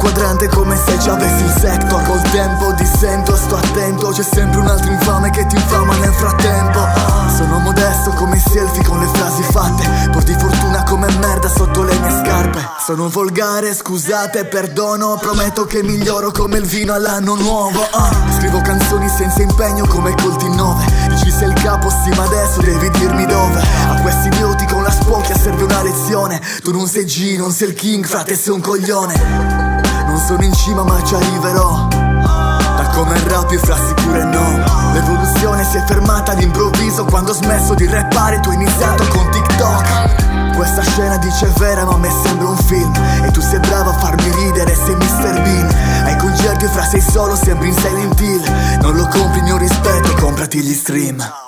quadrante come se ci avessi il sector. Col tempo dissento, sto attento, c'è sempre un altro infame che ti infama nel frattempo. Sono modesto come i selfie con le frasi fatte, pur di fortuna come merda sotto le mie scarpe. Sono volgare, scusate, perdono, prometto che miglioro come il vino all'anno nuovo. Scrivo canzoni senza impegno come colti 9. Dici sei il capo, sì ma adesso devi dirmi dove. A questi idioti con la spocchia serve una lezione. Tu non sei G, non sei il king, frate sei un coglione. Non sono in cima ma ci arriverò. Da come rappi fra sicuro e no. L'evoluzione si è fermata all'improvviso. Quando ho smesso di rappare tu hai iniziato con TikTok. Questa scena dice vera ma a me sembra un film. E tu sei bravo a farmi ridere, sei Mr. Bean. Ai concerti fra sei solo, sembri in Silent Hill. Non lo compri il mio rispetto, comprati gli stream.